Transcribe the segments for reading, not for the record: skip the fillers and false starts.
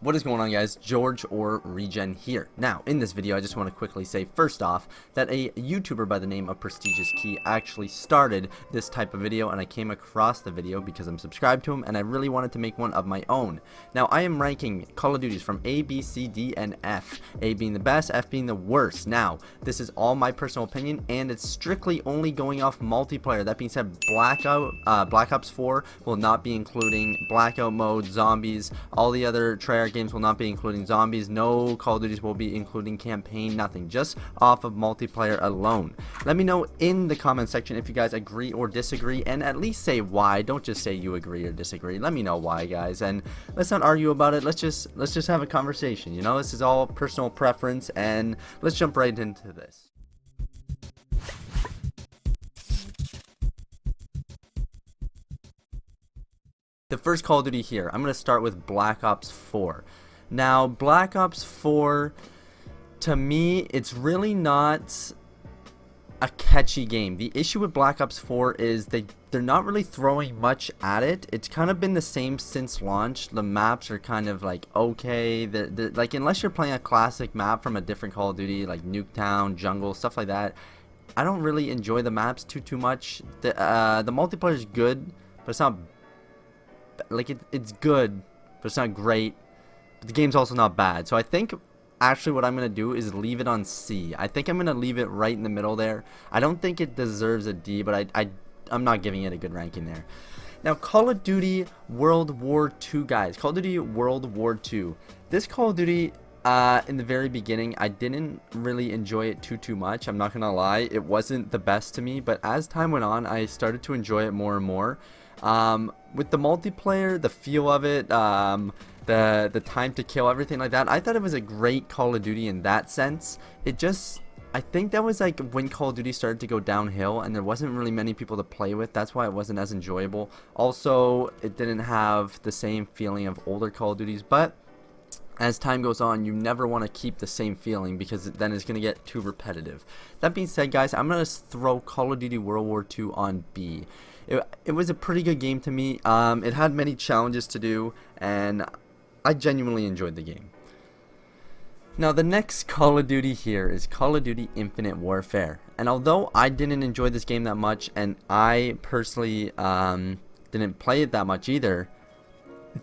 What is going on, guys? George or Regen here. Now, in this video, I just want to quickly say, first off, that a YouTuber by the name of Prestigious Key actually started this type of video, and I came across the video because I'm subscribed to him, and I really wanted to make one of my own. Now, I am ranking Call of Duties from A, B, C, D, and F. A being the best, F being the worst. Now, this is all my personal opinion, and it's strictly only going off multiplayer. That being said, Black Ops 4 will not be including Blackout mode, zombies, all the other tryhard games will not be including zombies, no Call of Duties will be including campaign, nothing, just off of multiplayer alone. Let me know in the comment section if you guys agree or disagree, and at least say why. Don't just say you agree or disagree. Let me know why, guys, and let's not argue about it. Let's just have a conversation. You know, this is all personal preference, and let's jump right into this. The first Call of Duty here, I'm going to start with Black Ops 4. Now, Black Ops 4, to me, it's really not a catchy game. The issue with Black Ops 4 is they're not really throwing much at it. It's kind of been the same since launch. The maps are kind of like okay. They're like, unless you're playing a classic map from a different Call of Duty, like Nuketown, Jungle, stuff like that, I don't really enjoy the maps too much. The multiplayer is good, but it's not like it's good, but it's not great. But the game's also not bad. So I think actually what I'm gonna do is leave it on C. I think I'm gonna leave it right in the middle there. I don't think it deserves a D, but I'm not giving it a good ranking there. Now, Call of Duty World War II, guys. Call of Duty World War II. This Call of Duty, in the very beginning, I didn't really enjoy it too much. I'm not gonna lie, it wasn't the best to me. But as time went on, I started to enjoy it more and more. With the multiplayer, the feel of it, the time to kill, everything like that, I thought it was a great Call of Duty in that sense. I think that was like when Call of Duty started to go downhill and there wasn't really many people to play with. That's why it wasn't as enjoyable. Also, it didn't have the same feeling of older Call of Duties, but as time goes on, you never want to keep the same feeling because then it's going to get too repetitive. That being said, guys, I'm going to throw Call of Duty World War II on B. It was a pretty good game to me. It had many challenges to do, and I genuinely enjoyed the game. Now, the next Call of Duty here is Call of Duty Infinite Warfare. And although I didn't enjoy this game that much, and I personally didn't play it that much either,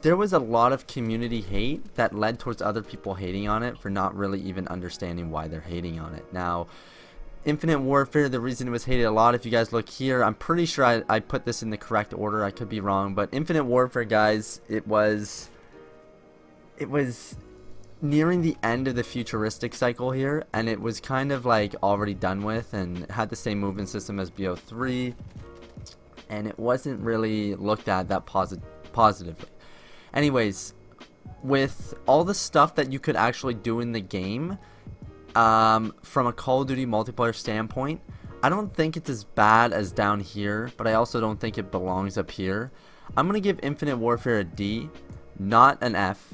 there was a lot of community hate that led towards other people hating on it for not really even understanding why they're hating on it. Now, Infinite Warfare, the reason it was hated a lot, if you guys look here, I'm pretty sure I put this in the correct order. I could be wrong, but Infinite Warfare, guys, it was nearing the end of the futuristic cycle here, and it was kind of like already done with, and it had the same movement system as BO3, and it wasn't really looked at that positively. Anyways, with all the stuff that you could actually do in the game, from a Call of Duty multiplayer standpoint, I don't think it's as bad as down here, but I also don't think it belongs up here. I'm gonna give Infinite Warfare a D, not an F,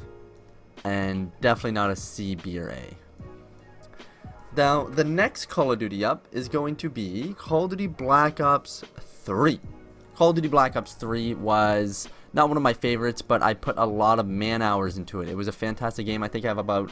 and definitely not a C, B, or A. Now, the next Call of Duty up is going to be Call of Duty Black Ops 3. Call of Duty Black Ops 3 was not one of my favorites, but I put a lot of man hours into it. It was a fantastic game. I think I have about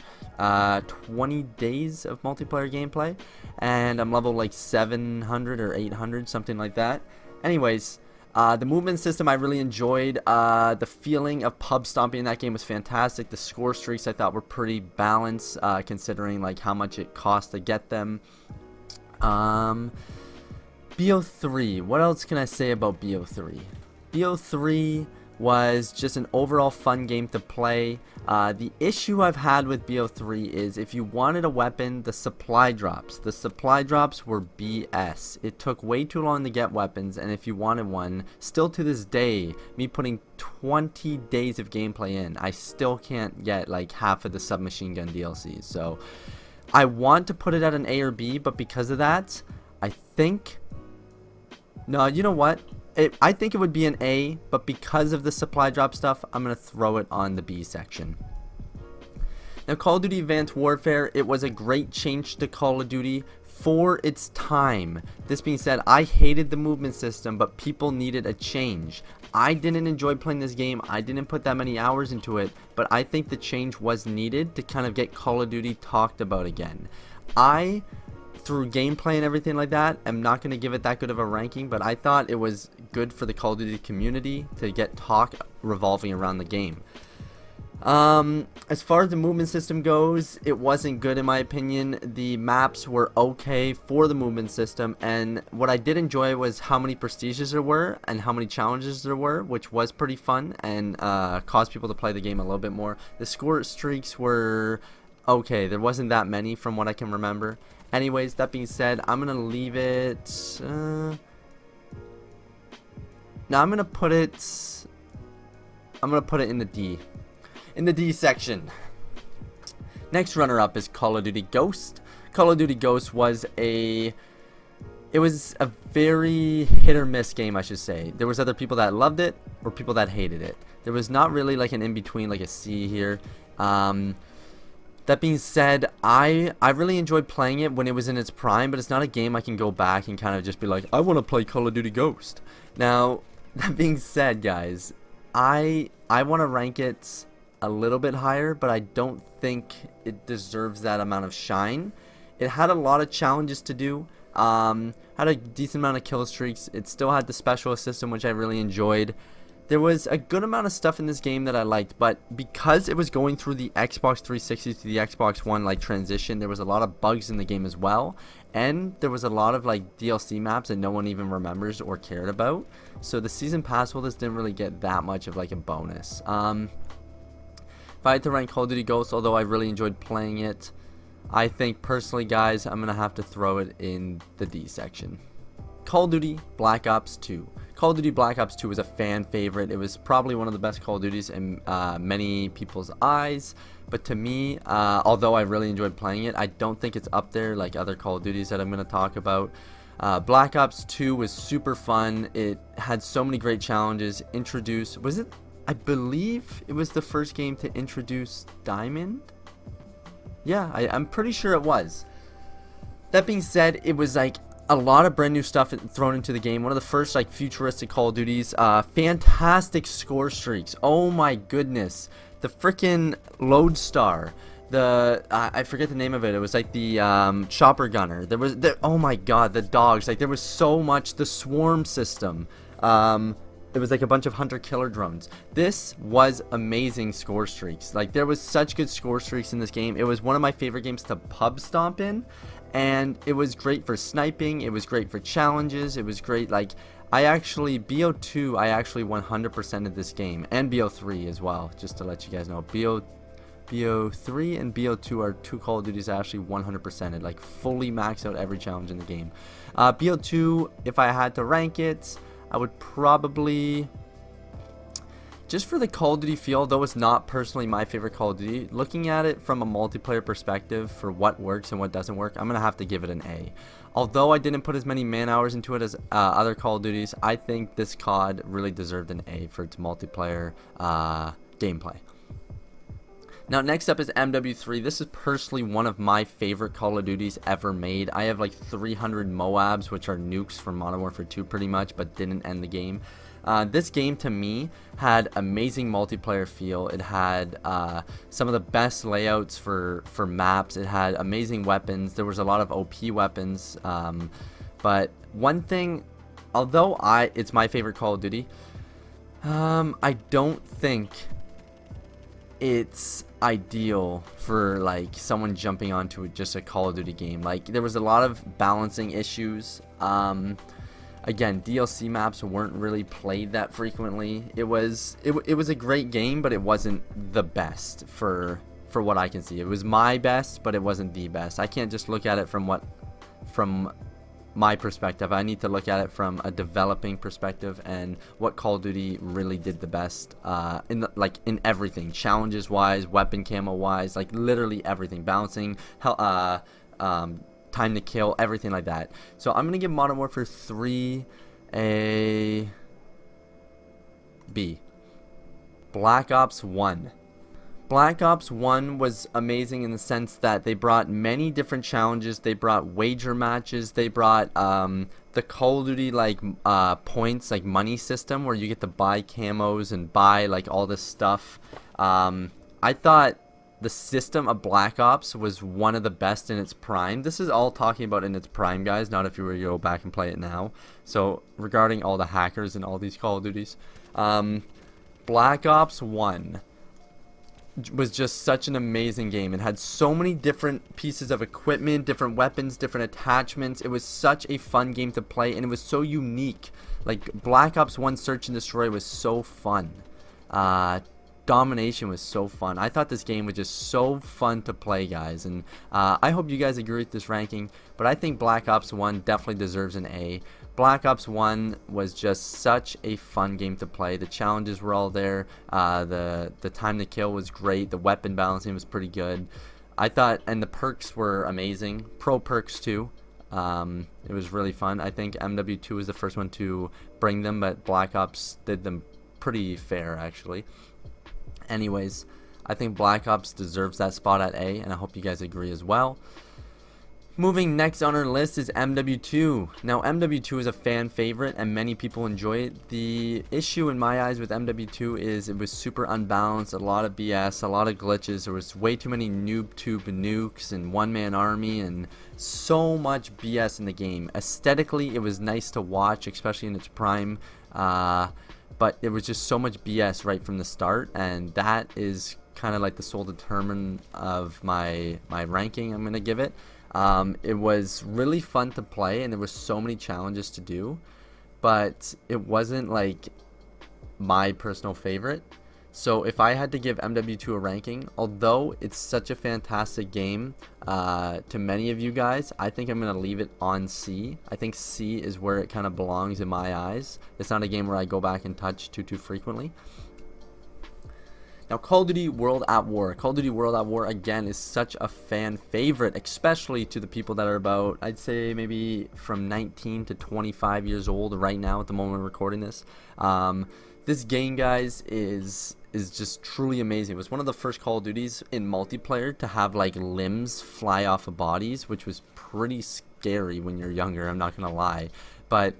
20 days of multiplayer gameplay, and I'm level like 700 or 800, something like that. Anyways, the movement system I really enjoyed. The feeling of pub stomping in that game was fantastic. The score streaks I thought were pretty balanced, considering like how much it cost to get them. BO3, what else can I say about BO3? BO3 was just an overall fun game to play. The issue I've had with BO3 is if you wanted a weapon, the supply drops were BS. It took way too long to get weapons, and if you wanted one, still to this day, me putting 20 days of gameplay in, I still can't get like half of the submachine gun DLCs. So I want to put it at an A or B, but because of that, I think, no, you know what? I think it would be an A, but because of the supply drop stuff, I'm going to throw it on the B section. Now, Call of Duty Advanced Warfare, it was a great change to Call of Duty for its time. This being said, I hated the movement system, but people needed a change. I didn't enjoy playing this game. I didn't put that many hours into it, but I think the change was needed to kind of get Call of Duty talked about again. I, through gameplay and everything like that, am not going to give it that good of a ranking, but I thought it was good for the Call of Duty community to get talk revolving around the game. As far as the movement system goes, it wasn't good in my opinion. The maps were okay for the movement system, and what I did enjoy was how many prestiges there were and how many challenges there were, which was pretty fun and caused people to play the game a little bit more. The score streaks were okay. There wasn't that many from what I can remember. Anyways, that being said, I'm gonna leave it. Now I'm gonna put it in the D. In the D section. Next runner-up is Call of Duty Ghost. Call of Duty Ghost was a very hit or miss game, I should say. There was other people that loved it or people that hated it. There was not really like an in-between, like a C here. That being said, I really enjoyed playing it when it was in its prime, but it's not a game I can go back and kind of just be like, I want to play Call of Duty Ghost. Now, that being said, guys, I want to rank it a little bit higher, but I don't think it deserves that amount of shine. It had a lot of challenges to do, had a decent amount of kill streaks. It still had the specialist system, which I really enjoyed. There was a good amount of stuff in this game that I liked, but because it was going through the Xbox 360 to the Xbox One like transition, there was a lot of bugs in the game as well, and there was a lot of like DLC maps that no one even remembers or cared about. So the season pass holders didn't really get that much of like a bonus. If I had to rank Call of Duty Ghost, although I really enjoyed playing it, I think personally, guys, I'm going to have to throw it in the D section. Call of Duty Black Ops 2. Call of Duty Black Ops 2 was a fan favorite. It was probably one of the best Call of Duties in many people's eyes. But to me, although I really enjoyed playing it, I don't think it's up there like other Call of Duties that I'm going to talk about. Black Ops 2 was super fun. It had so many great challenges. I believe it was the first game to introduce Diamond. Yeah, I'm pretty sure it was. That being said, it was like a lot of brand new stuff thrown into the game. One of the first like futuristic Call of Duties. Fantastic score streaks. Oh my goodness. The freaking Lodestar. I forget the name of it. It was like the chopper gunner. Oh my god, the dogs. Like there was so much. The swarm system. It was like a bunch of hunter-killer drones. This was amazing score streaks. Like there was such good score streaks in this game. It was one of my favorite games to pub stomp in, and it was great for sniping. It was great for challenges. It was great. Like BO2, I actually 100%ed this game, and BO3 as well. Just to let you guys know, BO3 and BO2 are two Call of Duties I actually 100%ed, like fully maxed out every challenge in the game. BO2, if I had to rank it, I would probably, just for the Call of Duty feel, though it's not personally my favorite Call of Duty, looking at it from a multiplayer perspective for what works and what doesn't work, I'm going to have to give it an A. Although I didn't put as many man hours into it as other Call of Duties, I think this COD really deserved an A for its multiplayer gameplay. Now next up is MW3. This is personally one of my favorite Call of Duties ever made. I have like 300 Moabs, which are nukes from Modern Warfare 2 pretty much, but didn't end the game. This game to me had amazing multiplayer feel. It had some of the best layouts for maps. It had amazing weapons. There was a lot of OP weapons. But one thing, although it's my favorite Call of Duty, I don't think it's ideal for like someone jumping onto just a Call of Duty game. Like there was a lot of balancing issues. Again, DLC maps weren't really played that frequently. It was a great game, but it wasn't the best for what I can see. It was my best, but it wasn't the best. I can't just look at it from my perspective. I need to look at it from a developing perspective and what Call of Duty really did the best in everything, challenges wise, weapon camo wise, like literally everything, balancing, time to kill, everything like that. So I'm gonna give Modern Warfare 3 a B. Black Ops 1. Black Ops 1 was amazing in the sense that they brought many different challenges. They brought wager matches. They brought the Call of Duty like points, like money system where you get to buy camos and buy like all this stuff. I thought the system of Black Ops was one of the best in its prime. This is all talking about in its prime, guys, not if you were to go back and play it now. So regarding all the hackers and all these Call of Duties, Black Ops 1 was just such an amazing game. It had so many different pieces of equipment, different weapons, different attachments. It was such a fun game to play, and it was so unique. Like, Black Ops 1 Search and Destroy was so fun. Domination was so fun. I thought this game was just so fun to play, guys, and I hope you guys agree with this ranking, but I think Black Ops 1 definitely deserves an A. Black Ops 1 was just such a fun game to play. The challenges were all there. The time to kill was great. The weapon balancing was pretty good. I thought, and the perks were amazing. Pro perks too. It was really fun. I think MW2 was the first one to bring them, but Black Ops did them pretty fair, actually. Anyways, I think Black Ops deserves that spot at A, and I hope you guys agree as well. Moving next on our list is MW2. Now, MW2 is a fan favorite and many people enjoy it. The issue in my eyes with MW2 is it was super unbalanced, a lot of BS, a lot of glitches. There was way too many noob tube nukes and one-man army and so much BS in the game. Aesthetically, it was nice to watch, especially in its prime, but it was just so much BS right from the start, and that is kind of like the sole determinant of my ranking I'm going to give it. It was really fun to play and there were so many challenges to do, but it wasn't like my personal favorite. So if I had to give MW2 a ranking, although it's such a fantastic game to many of you guys, I think I'm going to leave it on C. I think C is where it kind of belongs in my eyes. It's not a game where I go back and touch too frequently. Now, Call of Duty World at War. Call of Duty World at War, again, is such a fan favorite, especially to the people that are about, I'd say, maybe from 19 to 25 years old right now at the moment we're recording this. This game, guys, is just truly amazing. It was one of the first Call of Duties in multiplayer to have, like, limbs fly off of bodies, which was pretty scary when you're younger, I'm not going to lie. But,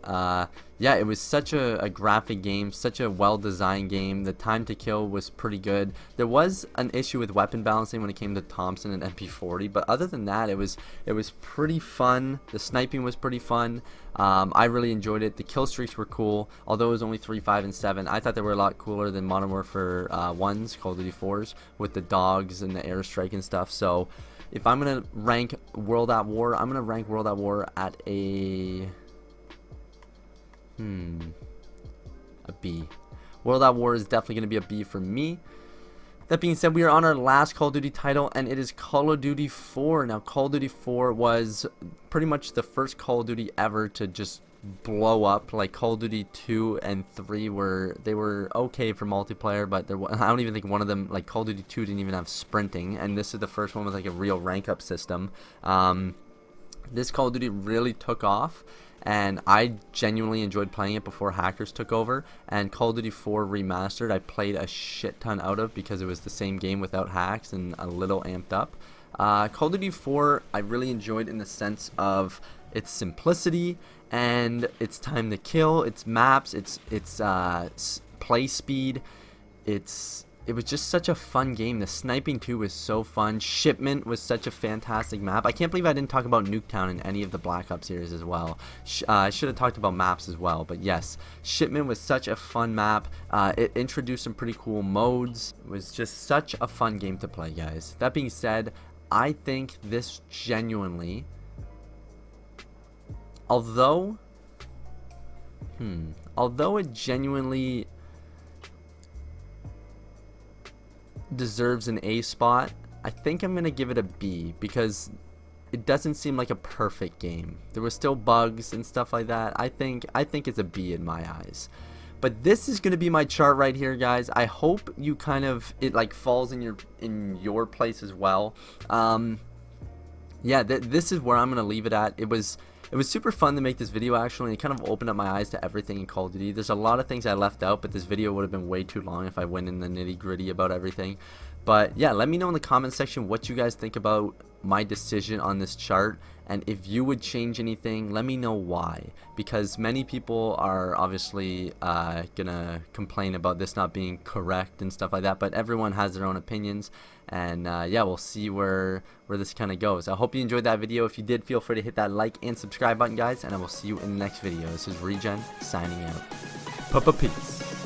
yeah, it was such a graphic game, such a well-designed game. The time to kill was pretty good. There was an issue with weapon balancing when it came to Thompson and MP40, but other than that, it was pretty fun. The sniping was pretty fun. I really enjoyed it. The kill streaks were cool, although it was only 3, 5, and 7. I thought they were a lot cooler than Modern Warfare 1's, Call of Duty 4's, with the dogs and the airstrike and stuff. So, if I'm going to rank World at War, I'm going to rank World at War at a B. World at War is definitely going to be a B for me. That being said, we are on our last Call of Duty title, and it is Call of Duty 4. Now, Call of Duty 4 was pretty much the first Call of Duty ever to just blow up. Like, Call of Duty 2 and 3 were okay for multiplayer, but I don't even think one of them, like Call of Duty 2 didn't even have sprinting, and this is the first one with like a real rank up system. This Call of Duty really took off, and I genuinely enjoyed playing it before hackers took over. And Call of Duty 4 Remastered I played a shit ton out of because it was the same game without hacks and a little amped up. Call of Duty 4 I really enjoyed in the sense of its simplicity and its time to kill, its maps, its play speed. It was just such a fun game. The sniping too was so fun. Shipment was such a fantastic map. I can't believe I didn't talk about Nuketown in any of the Black Ops series as well. I should have talked about maps as well, but yes, Shipment was such a fun map. It introduced some pretty cool modes. It was just such a fun game to play, guys. That being said, I think this genuinely, although it genuinely deserves an A spot, I think I'm gonna give it a B because it doesn't seem like a perfect game. There were still bugs and stuff like that. I think it's a B in my eyes. But this is gonna be my chart right here, guys. I hope you it like falls in your place as well. Yeah, this is where I'm gonna leave it at. It was super fun to make this video, actually. It kind of opened up my eyes to everything in Call of Duty. There's a lot of things I left out, but this video would have been way too long if I went in the nitty-gritty about everything. But yeah, let me know in the comment section what you guys think about my decision on this chart, and if you would change anything, let me know why, because many people are obviously gonna complain about this not being correct and stuff like that, but everyone has their own opinions, and yeah, we'll see where this kind of goes. I hope you enjoyed that video. If you did, feel free to hit that like and subscribe button, guys, and I will see you in the next video. This is Regen signing out. Peace.